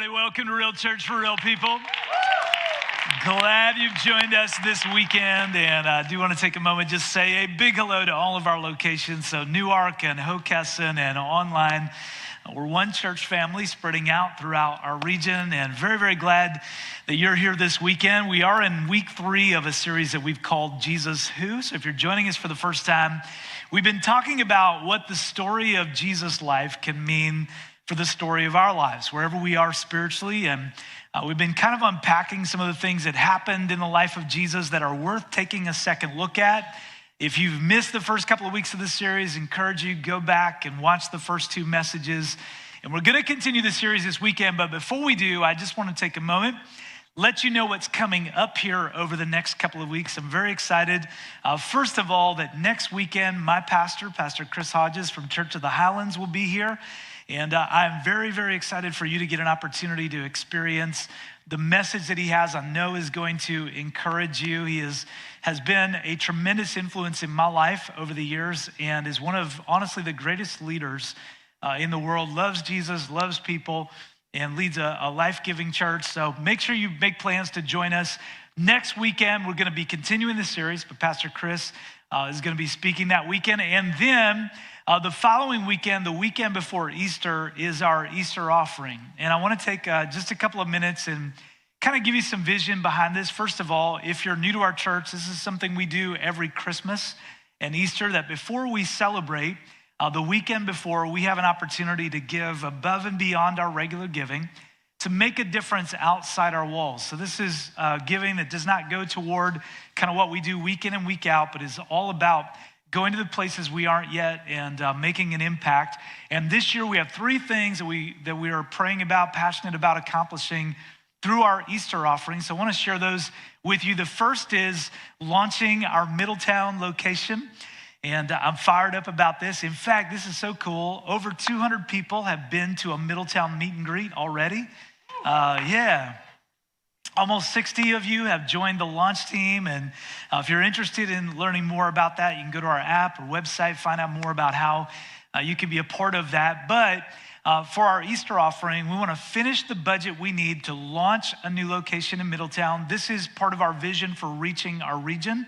everybody. Welcome to Real Church for Real People. Glad you've joined us this weekend, and I do want to take a moment just say a big hello to all of our locations. So Newark and Hockessin and online. We're one church family spreading out throughout our region, and very, very glad that you're here this weekend. We are in week 3 of a series that we've called Jesus Who. So if you're joining us for the first time, we've been talking about what the story of Jesus' life can mean for the story of our lives, wherever we are spiritually. And we've been kind of unpacking some of the things that happened in the life of Jesus that are worth taking a second look at. If you've missed the first couple of weeks of this series, I encourage you to go back and watch the first 2 messages. And we're going to continue the series this weekend. But before we do, I just want to take a moment, let you know what's coming up here over the next couple of weeks. I'm very excited. First of all, that next weekend, my pastor, Pastor Chris Hodges from Church of the Highlands, will be here. And I'm very, very excited for you to get an opportunity to experience the message that he has. I know is going to encourage you. He has been a tremendous influence in my life over the years and is one of, honestly, the greatest leaders in the world. Loves Jesus, loves people, and leads a life-giving church. So make sure you make plans to join us. Next weekend, we're going to be continuing the series, but Pastor Chris is going to be speaking that weekend. And then the following weekend, the weekend before Easter, is our Easter offering. And I want to take just a couple of minutes and kind of give you some vision behind this. First of all, if you're new to our church, this is something we do every Christmas and Easter, that before we celebrate, the weekend before, we have an opportunity to give above and beyond our regular giving to make a difference outside our walls. So this is giving that does not go toward kind of what we do week in and week out, but is all about going to the places we aren't yet and making an impact. And this year we have 3 things that we are praying about, passionate about accomplishing through our Easter offering. So I want to share those with you. The first is launching our Middletown location. And I'm fired up about this. In fact, this is so cool. Over 200 people have been to a Middletown meet and greet already. Yeah. Almost 60 of you have joined the launch team. And if you're interested in learning more about that, you can go to our app or website, find out more about how you can be a part of that. But for our Easter offering, we want to finish the budget we need to launch a new location in Middletown. This is part of our vision for reaching our region.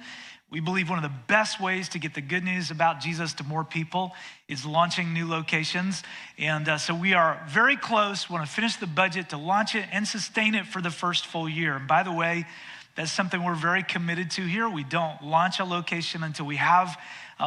We believe one of the best ways to get the good news about Jesus to more people is launching new locations. And so we are very close. We want to finish the budget to launch it and sustain it for the first full year. And by the way, that's something we're very committed to here. We don't launch a location until we have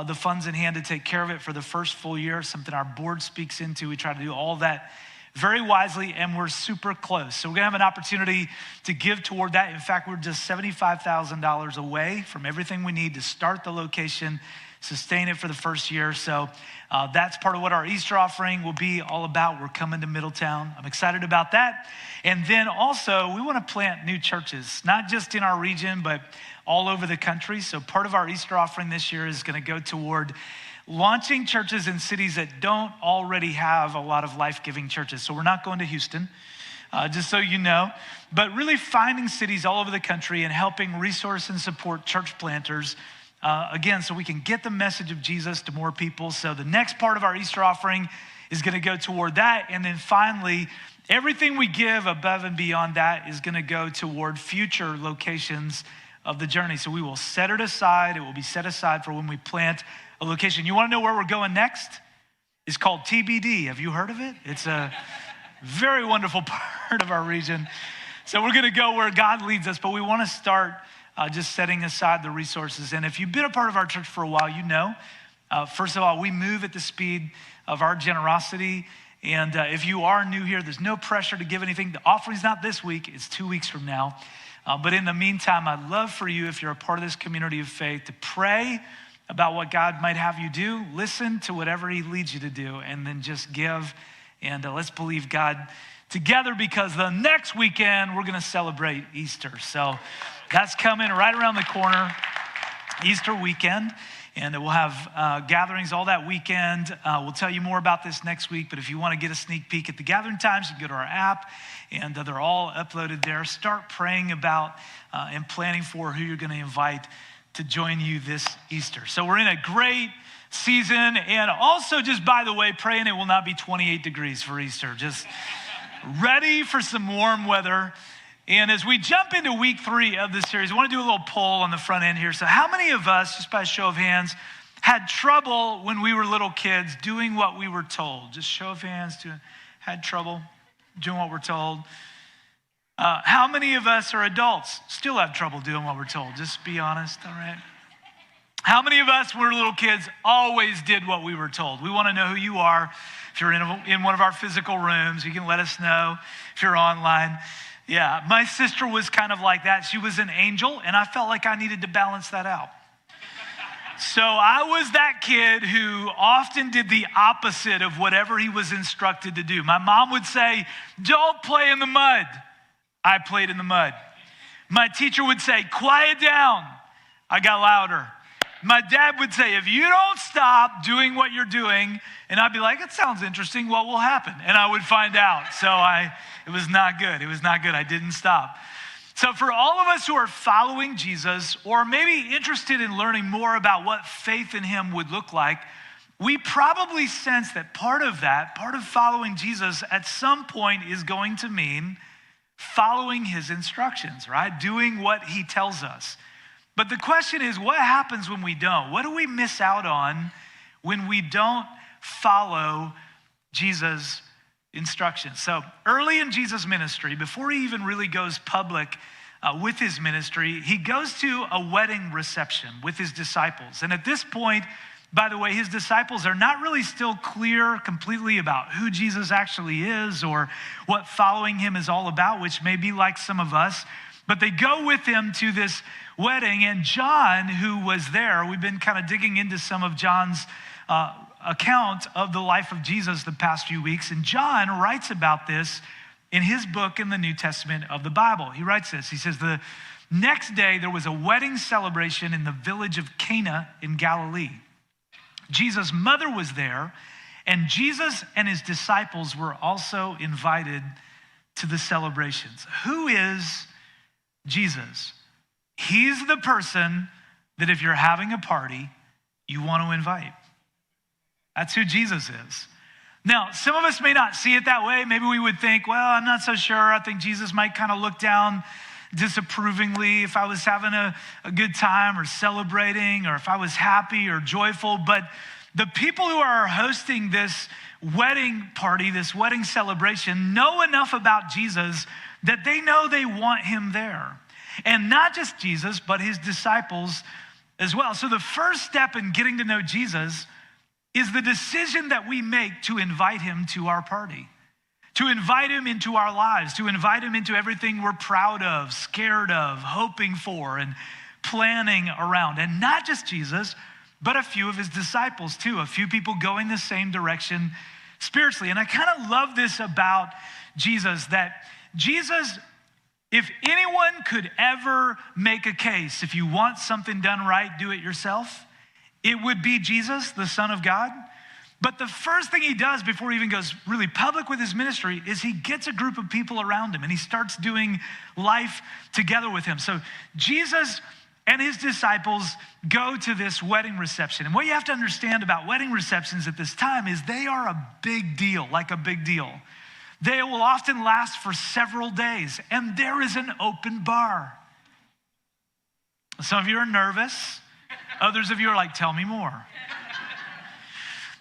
the funds in hand to take care of it for the first full year, something our board speaks into. We try to do all that very wisely, and we're super close. So we're gonna have an opportunity to give toward that. In fact, we're just $75,000 away from everything we need to start the location, sustain it for the first year. So that's part of what our Easter offering will be all about. We're coming to Middletown. I'm excited about that. And then also, we wanna plant new churches, not just in our region, but all over the country. So part of our Easter offering this year is gonna go toward launching churches in cities that don't already have a lot of life-giving churches. So we're not going to Houston, just so you know, but really finding cities all over the country and helping resource and support church planters, again, so we can get the message of Jesus to more people. So the next part of our Easter offering is gonna go toward that. And then finally, everything we give above and beyond that is gonna go toward future locations of the journey. So we will set it aside. It will be set aside for when we plant a location. You want to know where we're going next? It's called TBD. Have you heard of it? It's a very wonderful part of our region. So we're going to go where God leads us, but we want to start just setting aside the resources. And if you've been a part of our church for a while, you know, first of all, we move at the speed of our generosity. And if you are new here, there's no pressure to give anything. The offering's not this week. It's 2 weeks from now. But in the meantime, I'd love for you, if you're a part of this community of faith, to pray about what God might have you do. Listen to whatever he leads you to do, and then just give. And let's believe God together, because the next weekend we're gonna celebrate Easter. So that's coming right around the corner, Easter weekend. And we'll have gatherings all that weekend. We'll tell you more about this next week, but if you wanna get a sneak peek at the gathering times, you can go to our app, and they're all uploaded there. Start praying about and planning for who you're gonna invite to join you this Easter. So we're in a great season, and also, just by the way, praying it will not be 28 degrees for Easter. Just Ready for some warm weather. And as we jump into week 3 of this series, I want to do a little poll on the front end here. So how many of us, just by a show of hands, had trouble when we were little kids doing what we were told? Just show of hands, had trouble doing what we're told. How many of us are adults, still have trouble doing what we're told? Just be honest, all right? How many of us, when we were little kids, always did what we were told? We want to know who you are. If you're in one of our physical rooms, you can let us know. If you're online. Yeah, my sister was kind of like that. She was an angel, and I felt like I needed to balance that out. So I was that kid who often did the opposite of whatever he was instructed to do. My mom would say, "Don't play in the mud." I played in the mud. My teacher would say, "Quiet down." I got louder. My dad would say, "If you don't stop doing what you're doing," and I'd be like, "It sounds interesting. What will happen?" And I would find out. So it was not good. It was not good. I didn't stop. So for all of us who are following Jesus, or maybe interested in learning more about what faith in him would look like, we probably sense that part of following Jesus at some point is going to mean following his instructions, right? Doing what he tells us. But the question is, what happens when we don't? What do we miss out on when we don't follow Jesus' instructions? So early in Jesus' ministry, before he even really goes public with his ministry, he goes to a wedding reception with his disciples. And at this point, by the way, his disciples are not really still clear completely about who Jesus actually is or what following him is all about, which may be like some of us. But they go with him to this wedding, and John, who was there, we've been kind of digging into some of John's account of the life of Jesus the past few weeks, and John writes about this in his book in the New Testament of the Bible. He writes this, he says, "The next day there was a wedding celebration in the village of Cana in Galilee. Jesus' mother was there, and Jesus and his disciples were also invited to the celebrations." Who is Jesus? He's the person that if you're having a party, you want to invite. That's who Jesus is. Now, some of us may not see it that way. Maybe we would think, well, I'm not so sure. I think Jesus might kind of look down disapprovingly if I was having a good time or celebrating, or if I was happy or joyful. But the people who are hosting this wedding party, this wedding celebration, know enough about Jesus that they know they want him there. And not just Jesus, but his disciples as well. So the first step in getting to know Jesus is the decision that we make to invite him to our party, to invite him into our lives, to invite him into everything we're proud of, scared of, hoping for, and planning around. And not just Jesus, but a few of his disciples too, a few people going the same direction spiritually. And I kind of love this about Jesus, that Jesus, if anyone could ever make a case, if you want something done right, do it yourself, it would be Jesus, the Son of God. But the first thing he does before he even goes really public with his ministry is he gets a group of people around him and he starts doing life together with him. So Jesus and his disciples go to this wedding reception. And what you have to understand about wedding receptions at this time is they are a big deal, like a big deal. They will often last for several days, and there is an open bar. Some of you are nervous. Others of you are like, tell me more.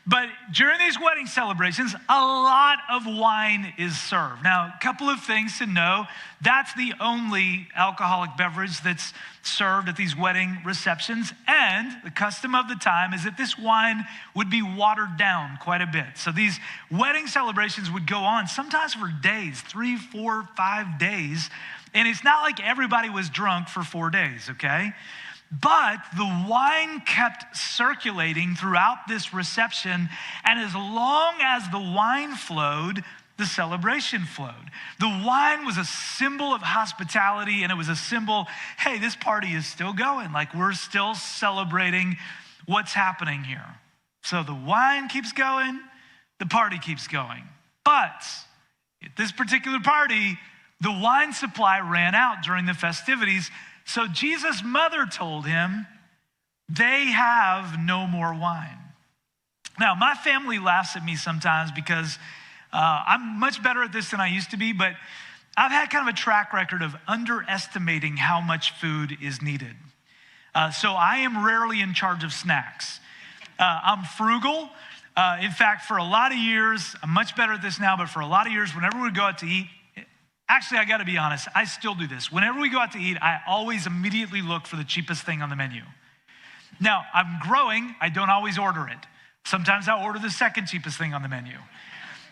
But during these wedding celebrations, a lot of wine is served. Now, a couple of things to know. That's the only alcoholic beverage that's served at these wedding receptions. And the custom of the time is that this wine would be watered down quite a bit. So these wedding celebrations would go on sometimes for days, 3, 4, 5 days. And it's not like everybody was drunk for 4 days, okay? But the wine kept circulating throughout this reception, and as long as the wine flowed, the celebration flowed. The wine was a symbol of hospitality, and it was a symbol, hey, this party is still going. Like, we're still celebrating what's happening here. So the wine keeps going, the party keeps going. But at this particular party, the wine supply ran out during the festivities. So Jesus' mother told him, they have no more wine. Now, my family laughs at me sometimes because I'm much better at this than I used to be, but I've had kind of a track record of underestimating how much food is needed. So I am rarely in charge of snacks. I'm frugal. In fact, for a lot of years, I'm much better at this now, but for a lot of years, whenever we go out to eat, actually, I gotta be honest, I still do this. Whenever we go out to eat, I always immediately look for the cheapest thing on the menu. Now, I'm growing, I don't always order it. Sometimes I'll order the second cheapest thing on the menu.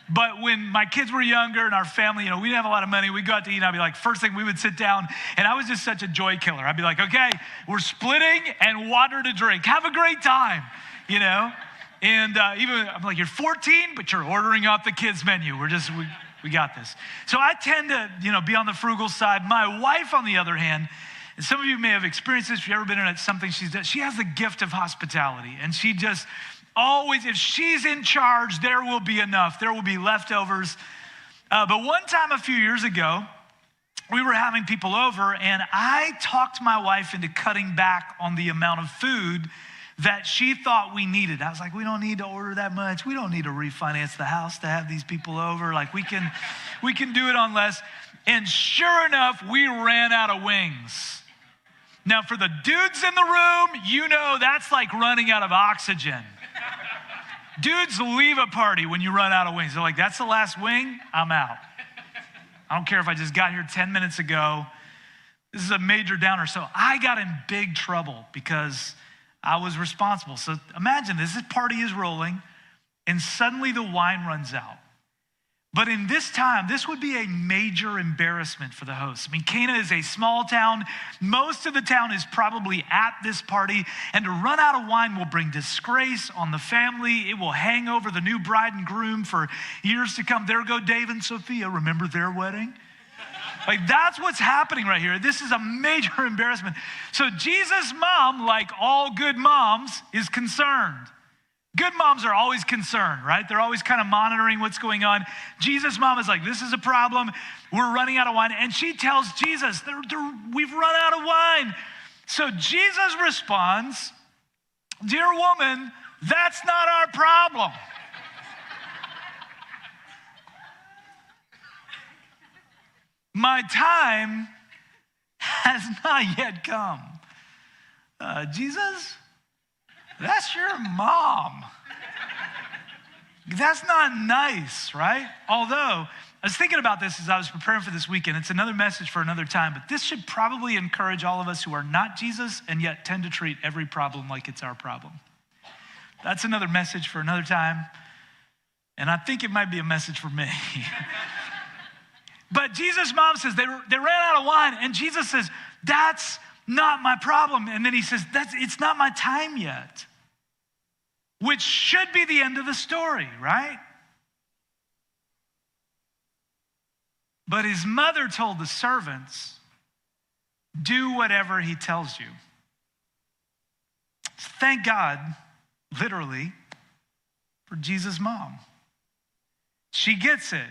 But when my kids were younger and our family, we didn't have a lot of money, we'd go out to eat and I'd be like, first thing we would sit down, and I was just such a joy killer. I'd be like, okay, we're splitting and water to drink. Have a great time, And even, I'm like, you're 14, but you're ordering off the kids' menu. We got this. So I tend to, be on the frugal side. My wife, on the other hand, and some of you may have experienced this, if you've ever been in something she's done, she has the gift of hospitality. And she just always, if she's in charge, there will be enough. There will be leftovers. But one time a few years ago, we were having people over, and I talked my wife into cutting back on the amount of food that she thought we needed. I was like, we don't need to order that much. We don't need to refinance the house to have these people over. Like we can do it on less. And sure enough, we ran out of wings. Now for the dudes in the room, that's like running out of oxygen. Dudes leave a party when you run out of wings. They're like, that's the last wing, I'm out. I don't care if I just got here 10 minutes ago. This is a major downer. So I got in big trouble because I was responsible. So imagine this party is rolling and suddenly the wine runs out. But in this time, this would be a major embarrassment for the hosts. I mean, Cana is a small town. Most of the town is probably at this party. And to run out of wine will bring disgrace on the family. It will hang over the new bride and groom for years to come. There go Dave and Sophia. Remember their wedding? Like that's what's happening right here. This is a major embarrassment. So Jesus' mom, like all good moms, is concerned. Good moms are always concerned, right? They're always kind of monitoring what's going on. Jesus' mom is like, this is a problem. We're running out of wine. And she tells Jesus, we've run out of wine. So Jesus responds, dear woman, that's not our problem. My time has not yet come. Jesus, that's your mom. That's not nice, right? Although, I was thinking about this as I was preparing for this weekend. It's another message for another time, but this should probably encourage all of us who are not Jesus and yet tend to treat every problem like it's our problem. That's another message for another time, and I think it might be a message for me. But Jesus' mom says they ran out of wine, and Jesus says, that's not my problem. And then he says, it's not my time yet, which should be the end of the story, right? But his mother told the servants, do whatever he tells you. Thank God, literally, for Jesus' mom. She gets it.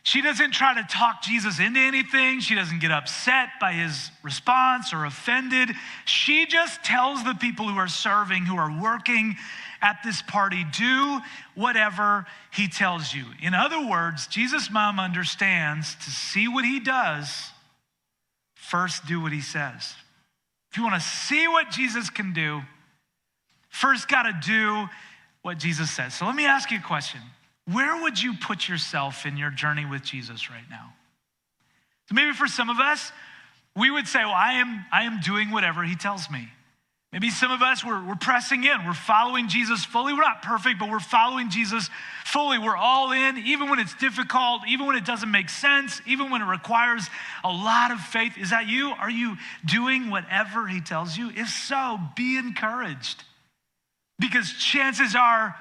She doesn't try to talk Jesus into anything. She doesn't get upset by his response or offended. She just tells the people who are serving, who are working at this party, do whatever he tells you. In other words, Jesus' mom understands to see what he does, first do what he says. If you want to see what Jesus can do, first got to do what Jesus says. So let me ask you a question. Where would you put yourself in your journey with Jesus right now? So maybe for some of us, we would say, well, I am doing whatever he tells me. Maybe some of us, we're pressing in. We're following Jesus fully. We're not perfect, but we're following Jesus fully. We're all in, even when it's difficult, even when it doesn't make sense, even when it requires a lot of faith. Is that you? Are you doing whatever he tells you? If so, be encouraged. Because chances are,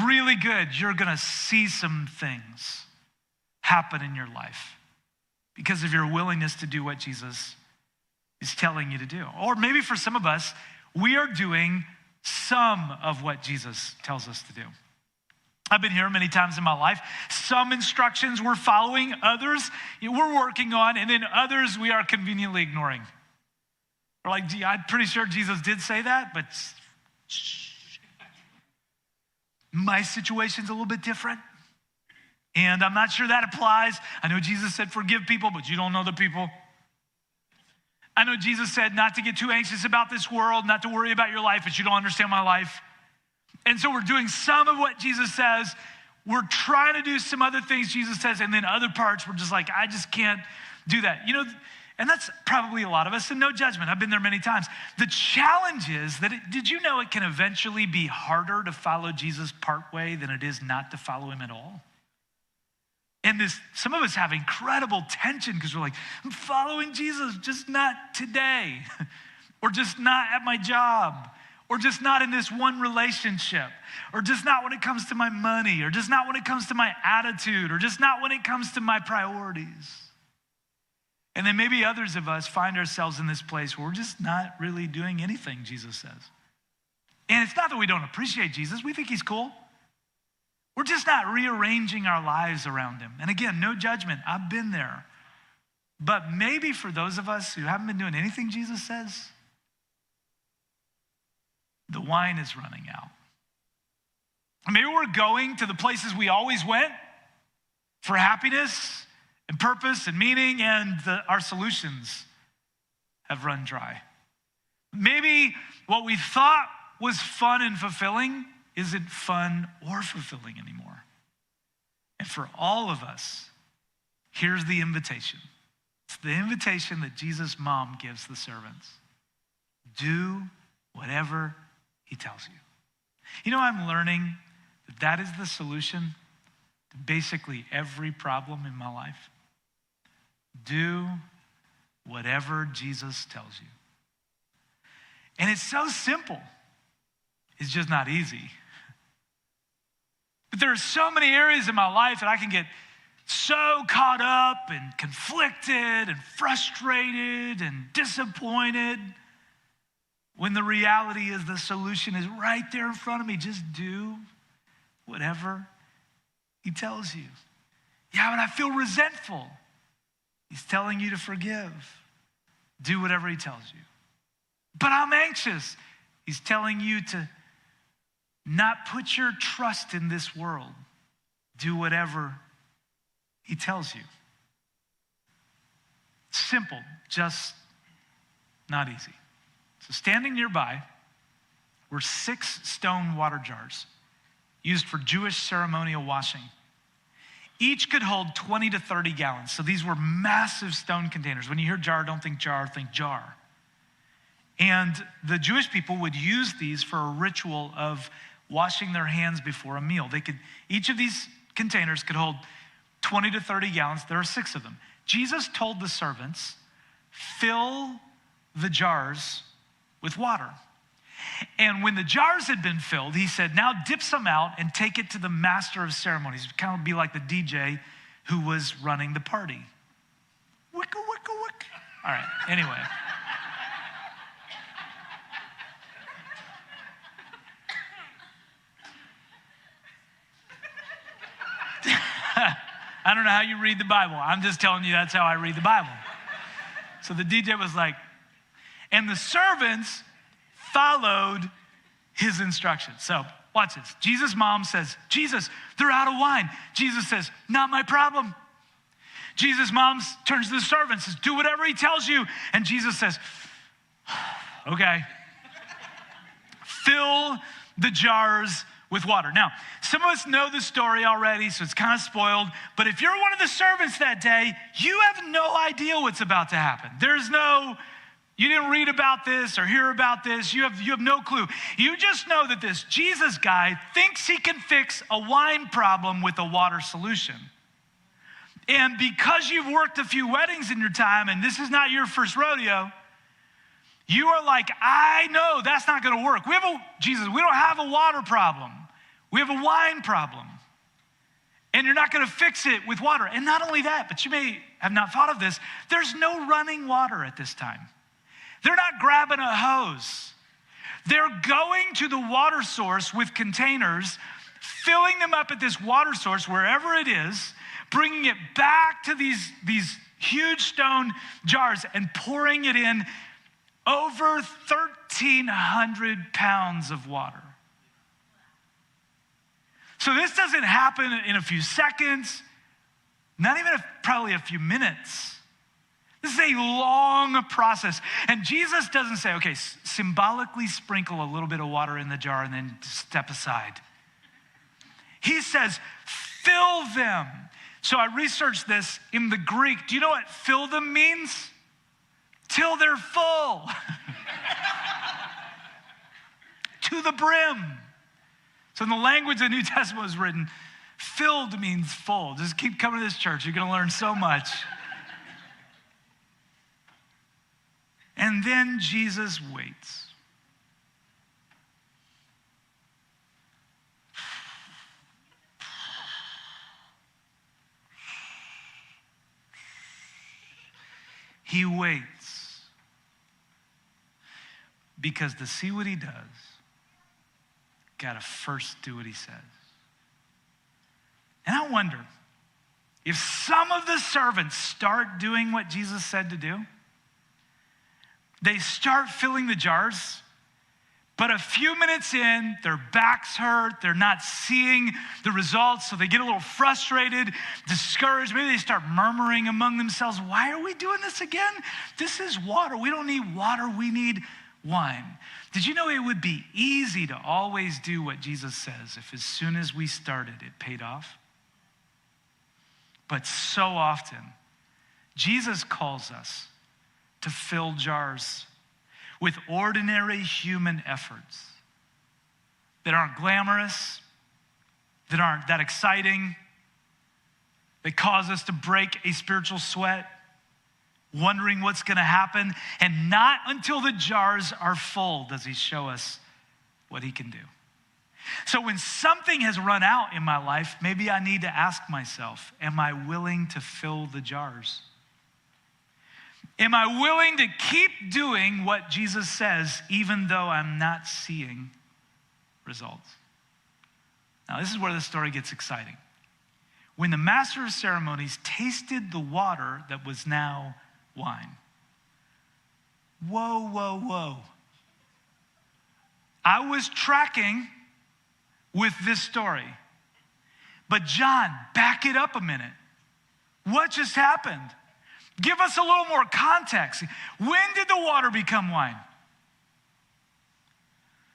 really good, you're gonna see some things happen in your life because of your willingness to do what Jesus is telling you to do. Or maybe for some of us, we are doing some of what Jesus tells us to do. I've been here many times in my life. Some instructions we're following, others we're working on, and then others we are conveniently ignoring. We're like, gee, I'm pretty sure Jesus did say that, but shh. My situation's a little bit different. And I'm not sure that applies. I know Jesus said forgive people, but you don't know the people. I know Jesus said not to get too anxious about this world, not to worry about your life, but you don't understand my life. And so we're doing some of what Jesus says. We're trying to do some other things Jesus says, and then other parts we're just like, I just can't do that. And that's probably a lot of us, and no judgment. I've been there many times. The challenge is that, did you know it can eventually be harder to follow Jesus partway than it is not to follow him at all? And some of us have incredible tension because we're like, I'm following Jesus, just not today, or just not at my job, or just not in this one relationship, or just not when it comes to my money, or just not when it comes to my attitude, or just not when it comes to my priorities. And then maybe others of us find ourselves in this place where we're just not really doing anything Jesus says. And it's not that we don't appreciate Jesus. We think he's cool. We're just not rearranging our lives around him. And again, no judgment. I've been there. But maybe for those of us who haven't been doing anything Jesus says, the wine is running out. Maybe we're going to the places we always went for happiness and purpose and meaning, and our solutions have run dry. Maybe what we thought was fun and fulfilling isn't fun or fulfilling anymore. And for all of us, here's the invitation. It's the invitation that Jesus' mom gives the servants. Do whatever he tells you. I'm learning that is the solution to basically every problem in my life. Do whatever Jesus tells you. And it's so simple. It's just not easy. But there are so many areas in my life that I can get so caught up and conflicted and frustrated and disappointed when the reality is the solution is right there in front of me. Just do whatever he tells you. Yeah, but I feel resentful. He's telling you to forgive. Do whatever he tells you. But I'm anxious. He's telling you to not put your trust in this world. Do whatever he tells you. Simple, just not easy. So standing nearby were 6 stone water jars used for Jewish ceremonial washing. Each could hold 20 to 30 gallons. So these were massive stone containers. When you hear jar, don't think jar, think jar. And the Jewish people would use these for a ritual of washing their hands before a meal. Each of these containers could hold 20 to 30 gallons. There are 6 of them. Jesus told the servants, fill the jars with water. And when the jars had been filled, he said, now dip some out and take it to the master of ceremonies. It kind of be like the DJ who was running the party. Wicka, wicka, wick. All right, anyway. I don't know how you read the Bible. I'm just telling you that's how I read the Bible. So the DJ was like, and the servants followed his instructions. So watch this. Jesus' mom says, Jesus, they're out of wine. Jesus says, not my problem. Jesus' mom turns to the servants, says, do whatever he tells you. And Jesus says, okay. Fill the jars with water. Now, some of us know the story already, so it's kind of spoiled. But if you're one of the servants that day, you have no idea what's about to happen. You didn't read about this or hear about this. You have no clue. You just know that this Jesus guy thinks he can fix a wine problem with a water solution. And because you've worked a few weddings in your time, and this is not your first rodeo, you are like, I know that's not going to work. We don't have a water problem. We have a wine problem. And you're not going to fix it with water. And not only that, but you may have not thought of this, there's no running water at this time. They're not grabbing a hose. They're going to the water source with containers, filling them up at this water source, wherever it is, bringing it back to these huge stone jars and pouring it in over 1,300 pounds of water. So this doesn't happen in a few seconds. Not even probably a few minutes. This is a long process. And Jesus doesn't say, okay, symbolically sprinkle a little bit of water in the jar and then step aside. He says, fill them. So I researched this in the Greek. Do you know what fill them means? Till they're full. To the brim. So in the language the New Testament was written, filled means full. Just keep coming to this church. You're going to learn so much. And then Jesus waits. He waits because to see what he does, gotta first do what he says. And I wonder if some of the servants start doing what Jesus said to do. They start filling the jars, but a few minutes in, their backs hurt, they're not seeing the results, so they get a little frustrated, discouraged. Maybe they start murmuring among themselves, why are we doing this again? This is water. We don't need water, we need wine. Did you know it would be easy to always do what Jesus says if as soon as we started, it paid off? But so often, Jesus calls us to fill jars with ordinary human efforts that aren't glamorous, that aren't that exciting, that cause us to break a spiritual sweat, wondering what's gonna happen. And not until the jars are full does he show us what he can do. So when something has run out in my life, maybe I need to ask myself, am I willing to fill the jars? Am I willing to keep doing what Jesus says, even though I'm not seeing results? Now, this is where the story gets exciting. When the master of ceremonies tasted the water that was now wine. Whoa, whoa, whoa. I was tracking with this story. But John, back it up a minute. What just happened? Give us a little more context. When did the water become wine?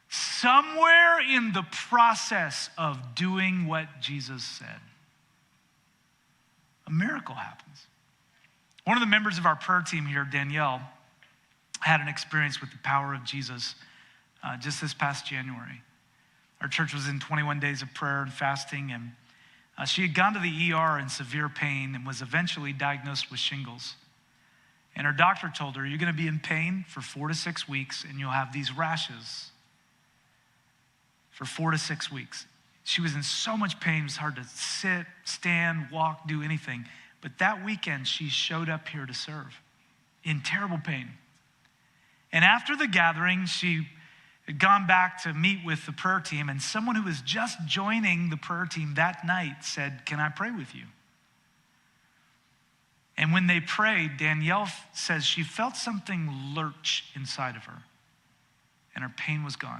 Somewhere in the process of doing what Jesus said. A miracle happens. One of the members of our prayer team here, Danielle, had an experience with the power of Jesus just this past January. Our church was in 21 days of prayer and fasting, and she had gone to the ER in severe pain and was eventually diagnosed with shingles. And her doctor told her, you're gonna be in pain for 4 to 6 weeks and you'll have these rashes for 4 to 6 weeks. She was in so much pain, it was hard to sit, stand, walk, do anything. But that weekend, she showed up here to serve in terrible pain. And after the gathering, she had gone back to meet with the prayer team, and someone who was just joining the prayer team that night said, can I pray with you? And when they prayed, Danielle says she felt something lurch inside of her, and her pain was gone.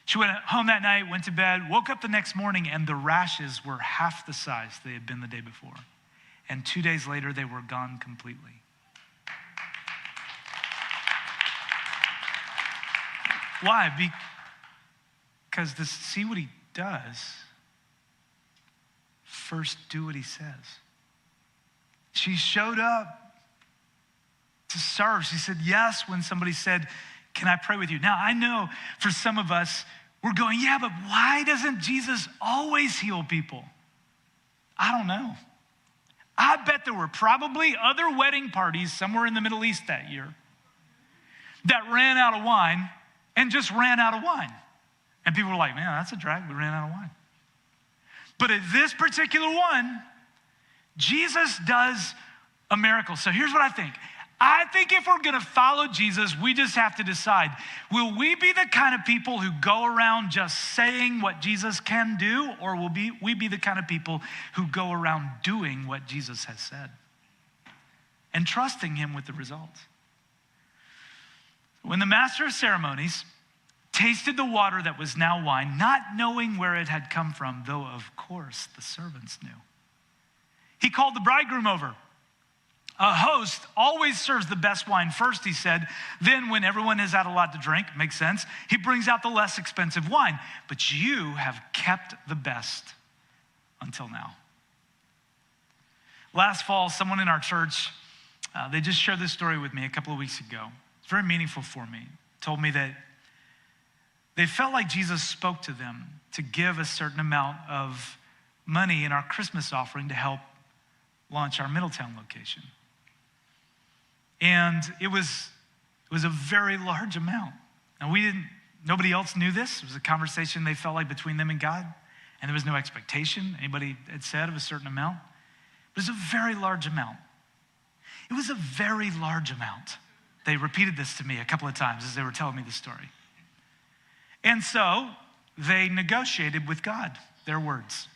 She went home that night, went to bed, woke up the next morning, and the rashes were half the size they had been the day before. And 2 days later, they were gone completely. Why? Because to see what he does, first do what he says. She showed up to serve. She said yes when somebody said, can I pray with you? Now, I know for some of us, we're going, yeah, but why doesn't Jesus always heal people? I don't know. I bet there were probably other wedding parties somewhere in the Middle East that year that ran out of wine and just ran out of wine. And people were like, man, that's a drag. We ran out of wine. But at this particular one, Jesus does a miracle. So here's what I think. I think if we're gonna follow Jesus, we just have to decide, will we be the kind of people who go around just saying what Jesus can do, or will we be the kind of people who go around doing what Jesus has said and trusting him with the results? When the master of ceremonies tasted the water that was now wine, not knowing where it had come from, though of course the servants knew. He called the bridegroom over. A host always serves the best wine first, he said. Then when everyone has had a lot to drink, makes sense, he brings out the less expensive wine. But you have kept the best until now. Last fall, someone in our church, they just shared this story with me a couple of weeks ago. It's very meaningful for me. Told me that they felt like Jesus spoke to them to give a certain amount of money in our Christmas offering to help launch our Middletown location. And it was a very large amount. Now nobody else knew this. It was a conversation they felt like between them and God. And there was no expectation anybody had said of a certain amount. But it was a very large amount. It was a very large amount. They repeated this to me a couple of times as they were telling me the story. And so they negotiated with God, their words,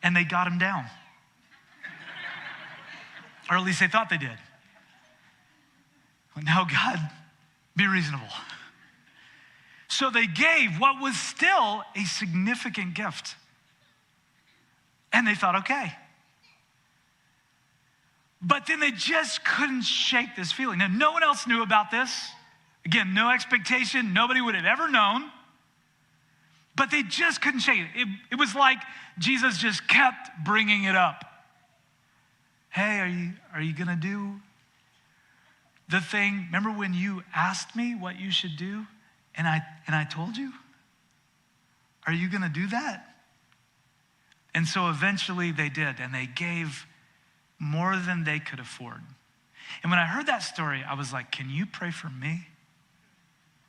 and they got him down. Or at least they thought they did. Well, now, God, be reasonable. So they gave what was still a significant gift. And they thought, okay. But then they just couldn't shake this feeling. Now, no one else knew about this. Again, no expectation. Nobody would have ever known. But they just couldn't shake it. It was like Jesus just kept bringing it up. Hey, are you going to do the thing? Remember when you asked me what you should do and I told you? Are you going to do that? And so eventually they did, and they gave more than they could afford. And when I heard that story, I was like, can you pray for me?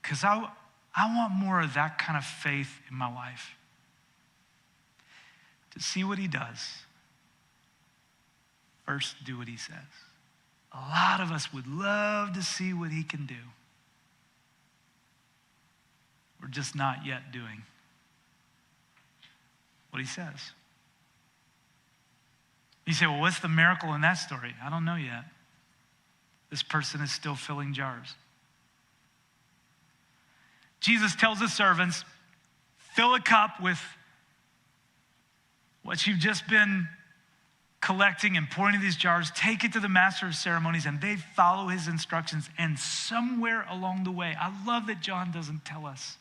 Because I want more of that kind of faith in my life. To see what he does, first do what he says. A lot of us would love to see what he can do. We're just not yet doing what he says. You say, well, what's the miracle in that story? I don't know yet. This person is still filling jars. Jesus tells the servants, fill a cup with what you've just been collecting and pouring in these jars, take it to the master of ceremonies, and they follow his instructions. And somewhere along the way, I love that John doesn't tell us,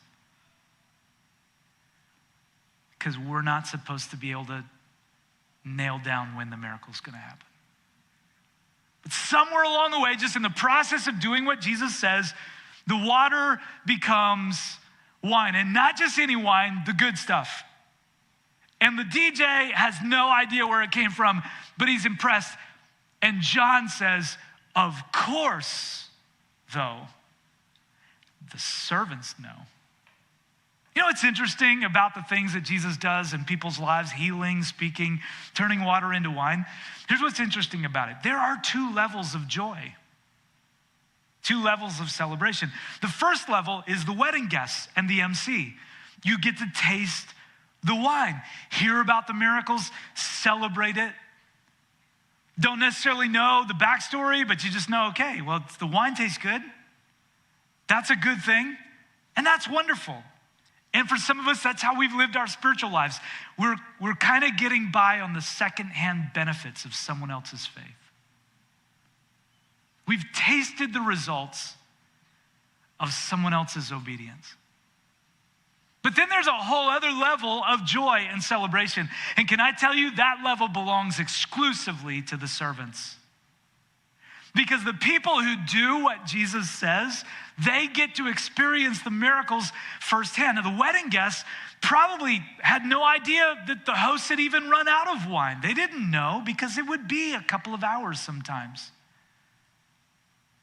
because we're not supposed to be able to nail down when the miracle's going to happen. But somewhere along the way, just in the process of doing what Jesus says, the water becomes wine, and not just any wine, the good stuff. And the DJ has no idea where it came from, but he's impressed. And John says, of course, though, the servants know. You know what's interesting about the things that Jesus does in people's lives, healing, speaking, turning water into wine? Here's what's interesting about it. There are two levels of joy, two levels of celebration. The first level is the wedding guests and the MC. You get to taste the wine, hear about the miracles, celebrate it. Don't necessarily know the backstory, but you just know, okay, well, the wine tastes good. That's a good thing, and that's wonderful. And for some of us, that's how we've lived our spiritual lives. We're kind of getting by on the secondhand benefits of someone else's faith. We've tasted the results of someone else's obedience. But then there's a whole other level of joy and celebration. And can I tell you, that level belongs exclusively to the servants. Because the people who do what Jesus says, they get to experience the miracles firsthand. Now, the wedding guests probably had no idea that the host had even run out of wine. They didn't know, because it would be a couple of hours sometimes.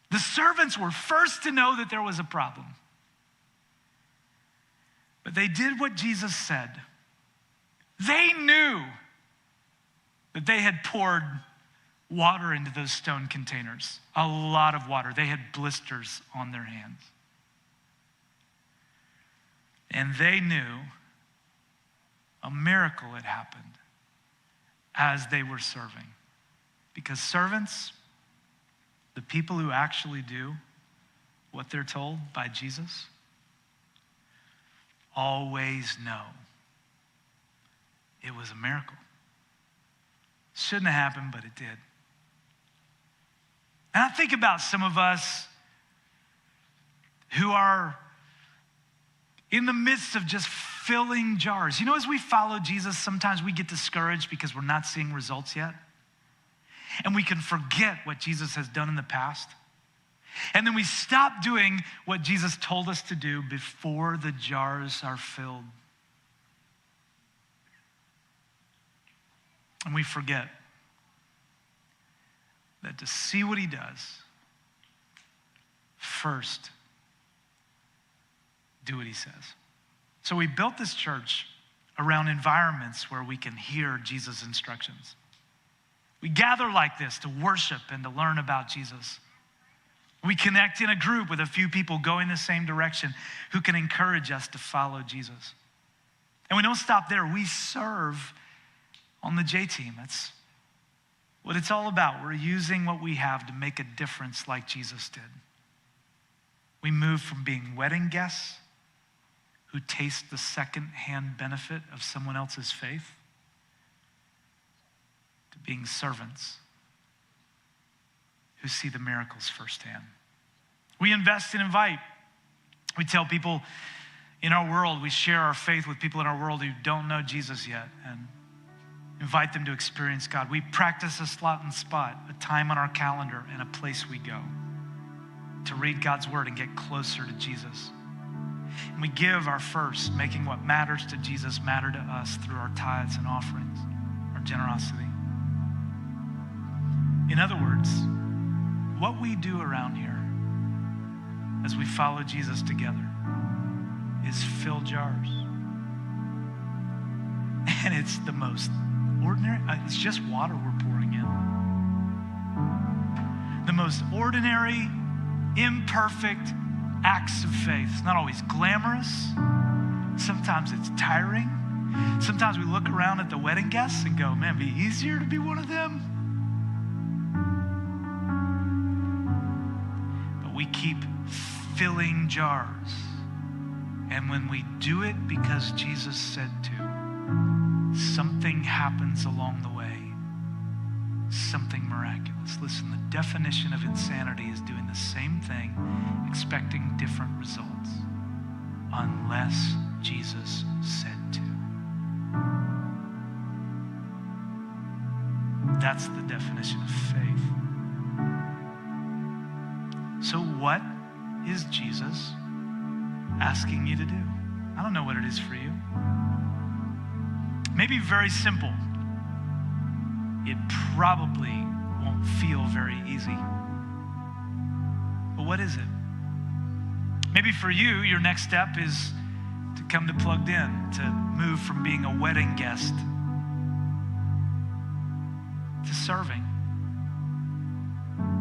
The servants were first to know that there was a problem. But they did what Jesus said. They knew that they had poured water into those stone containers, a lot of water. They had blisters on their hands. And they knew a miracle had happened as they were serving. Because servants, the people who actually do what they're told by Jesus, always know it was a miracle. Shouldn't have happened, but it did. And I think about some of us who are in the midst of just filling jars. You know, as we follow Jesus, sometimes we get discouraged because we're not seeing results yet. And we can forget what Jesus has done in the past. And then we stop doing what Jesus told us to do before the jars are filled. And we forget that to see what he does, first, do what he says. So we built this church around environments where we can hear Jesus' instructions. We gather like this to worship and to learn about Jesus. We connect in a group with a few people going the same direction who can encourage us to follow Jesus. And we don't stop there. We serve on the J team. That's what it's all about. We're using what we have to make a difference like Jesus did. We move from being wedding guests who taste the second-hand benefit of someone else's faith to being servants who see the miracles firsthand. We invest and invite. We tell people in our world, we share our faith with people in our world who don't know Jesus yet and invite them to experience God. We practice a slot and spot, a time on our calendar and a place we go to read God's word and get closer to Jesus. And we give our first, making what matters to Jesus matter to us through our tithes and offerings, our generosity. In other words, what we do around here as we follow Jesus together is fill jars. And it's the most ordinary, it's just water we're pouring in. The most ordinary, imperfect acts of faith. It's not always glamorous. Sometimes it's tiring. Sometimes we look around at the wedding guests and go, man, it'd be easier to be one of them. But we keep filling jars. And when we do it because Jesus said to, something happens along the way. Something miraculous. Listen, the definition of insanity is doing the same thing, expecting different results, unless Jesus said to. That's the definition of faith. So what is Jesus asking you to do? I don't know what it is for you. Maybe very simple. It probably won't feel very easy. But what is it? Maybe for you, your next step is to come to Plugged In, to move from being a wedding guest to serving,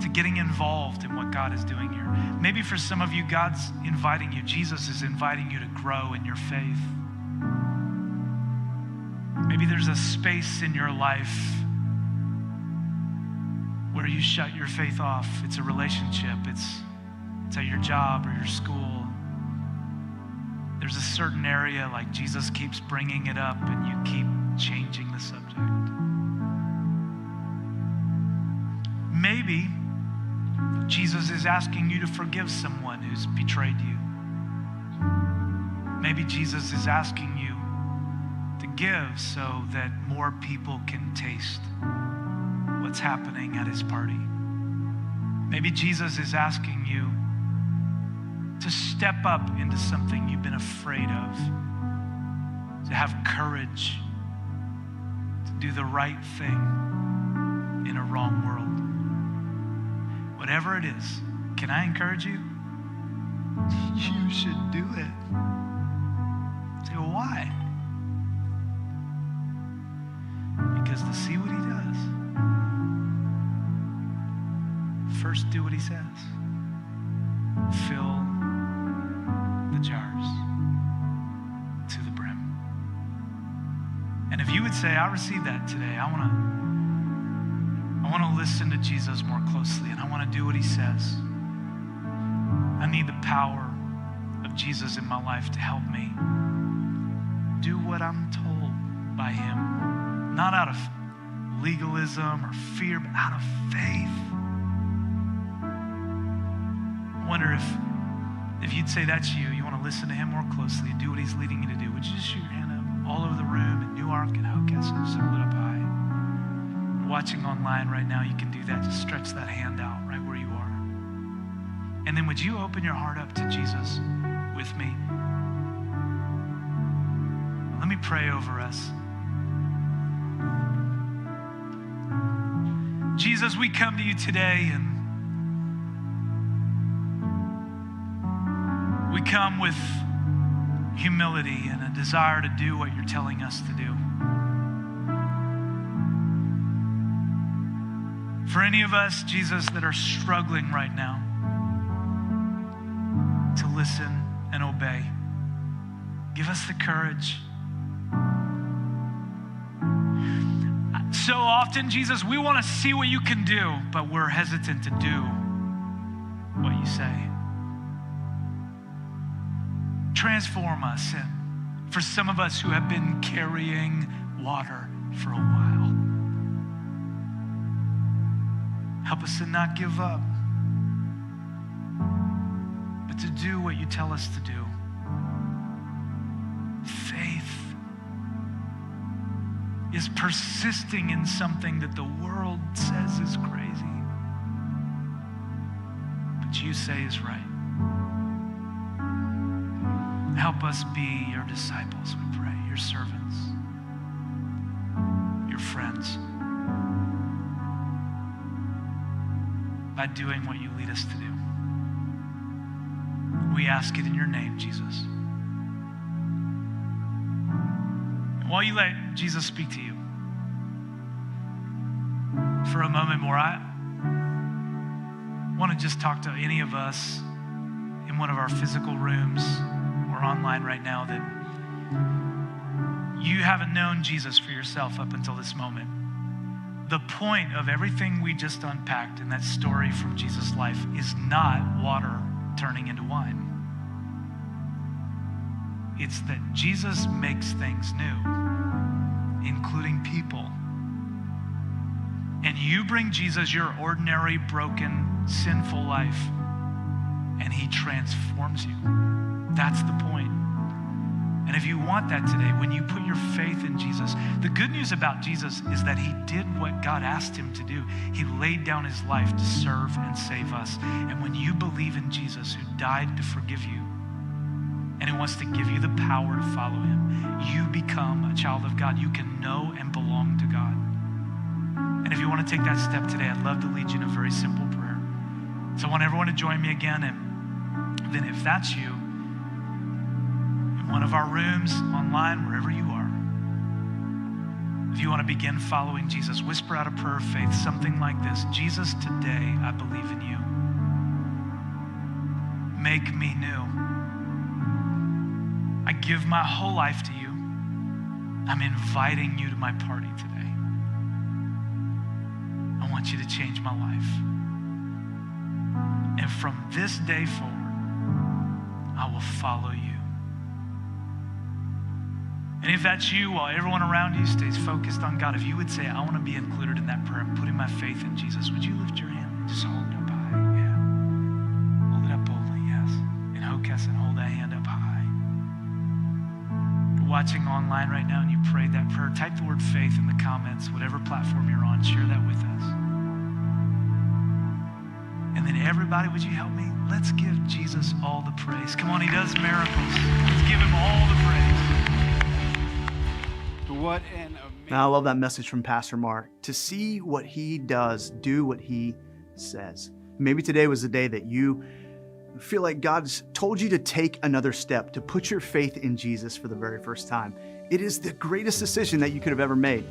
to getting involved in what God is doing here. Maybe for some of you, God's inviting you, Jesus is inviting you to grow in your faith. Maybe there's a space in your life where you shut your faith off. It's a relationship. It's at your job or your school. There's a certain area like Jesus keeps bringing it up and you keep changing the subject. Maybe Jesus is asking you to forgive someone who's betrayed you. Maybe Jesus is asking you to give so that more people can taste what's happening at his party. Maybe Jesus is asking you to step up into something you've been afraid of, to have courage, to do the right thing in a wrong world. Whatever it is, can I encourage you? You should do it. Say, well, why? Because to see what he does, first do what he says. Fill the jars to the brim. And if you would say, I received that today, I want to listen to Jesus more closely and I want to do what he says. I need the power of Jesus in my life to help me do what I'm told by him, not out of legalism or fear, but out of faith. I wonder if you'd say that's you want to listen to him more closely and do what he's leading you to do. Would you just shoot your hand up all over the room in Newark and Hockessin? Just hold it up high. If you're watching online right now, you can do that. Just stretch that hand out right where you are. And then would you open your heart up to Jesus with me? Let me pray over us. Jesus, we come to you today and we come with humility and a desire to do what you're telling us to do. For any of us, Jesus, that are struggling right now to listen and obey, give us the courage. So often, Jesus, we want to see what you can do, but we're hesitant to do what you say. Transform us. And for some of us who have been carrying water for a while, help us to not give up, but to do what you tell us to do. Faith is persisting in something that the world says is crazy, but you say is right. Help us be your disciples, we pray, your servants, your friends, by doing what you lead us to do. We ask it in your name, Jesus. And while you let Jesus speak to you, for a moment more, I want to just talk to any of us in one of our physical rooms or online right now that you haven't known Jesus for yourself up until this moment. The point of everything we just unpacked in that story from Jesus' life is not water turning into wine. It's that Jesus makes things new, including people. And you bring Jesus your ordinary, broken, sinful life, and he transforms you. That's the point. And if you want that today, when you put your faith in Jesus, the good news about Jesus is that he did what God asked him to do. He laid down his life to serve and save us. And when you believe in Jesus, who died to forgive you, and who wants to give you the power to follow him, you become a child of God. You can know and belong to God. And if you want to take that step today, I'd love to lead you in a very simple prayer. So I want everyone to join me again. And then if that's you, in one of our rooms, online, wherever you are, if you want to begin following Jesus, whisper out a prayer of faith, something like this: Jesus, today I believe in you. Make me new. I give my whole life to you. I'm inviting you to my party today. I want you to change my life. And from this day forward, I will follow you. And if that's you, while everyone around you stays focused on God, if you would say, I want to be included in that prayer, I'm putting my faith in Jesus, would you lift your hand and just hold it up high? Yeah. Hold it up boldly, yes. In Hockessin, hold that hand up high. If you're watching online right now and you prayed that prayer, type the word faith in the comments, whatever platform you're on, share that with us. And then everybody, would you help me? Let's give Jesus all the praise. Come on, he does miracles. Let's give him all the praise. What an amazing... Now, I love that message from Pastor Mark. To see what he does, do what he says. Maybe today was the day that you feel like God's told you to take another step, to put your faith in Jesus for the very first time. It is the greatest decision that you could have ever made.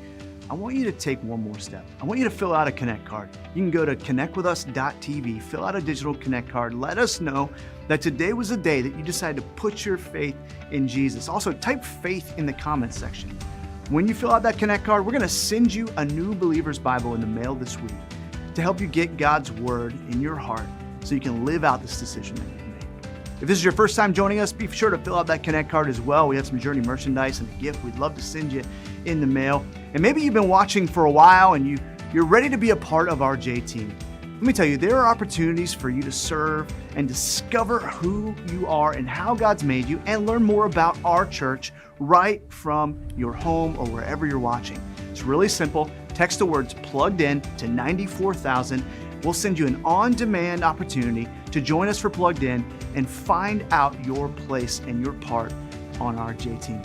I want you to take one more step. I want you to fill out a Connect card. You can go to connectwithus.tv, fill out a digital Connect card. Let us know that today was the day that you decided to put your faith in Jesus. Also, type faith in the comments section. When you fill out that Connect card, we're going to send you a New Believer's Bible in the mail this week to help you get God's Word in your heart so you can live out this decision that you've made. If this is your first time joining us, be sure to fill out that Connect card as well. We have some Journey merchandise and a gift we'd love to send you in the mail. And maybe you've been watching for a while and you're ready to be a part of our J team. Let me tell you, there are opportunities for you to serve and discover who you are and how God's made you, and learn more about our church right from your home or wherever you're watching. It's really simple. Text the words "plugged in" to 94,000. We'll send you an on-demand opportunity to join us for Plugged In and find out your place and your part on our J team.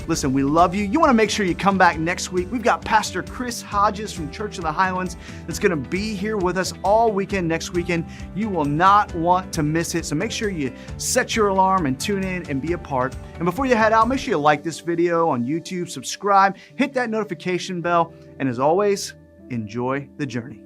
Listen, we love you. You want to make sure you come back next week. We've got Pastor Chris Hodges from Church in the Highlands that's going to be here with us all weekend next weekend. You will not want to miss it. So make sure you set your alarm and tune in and be a part. And before you head out, make sure you like this video on YouTube, subscribe, hit that notification bell, and as always, enjoy the journey.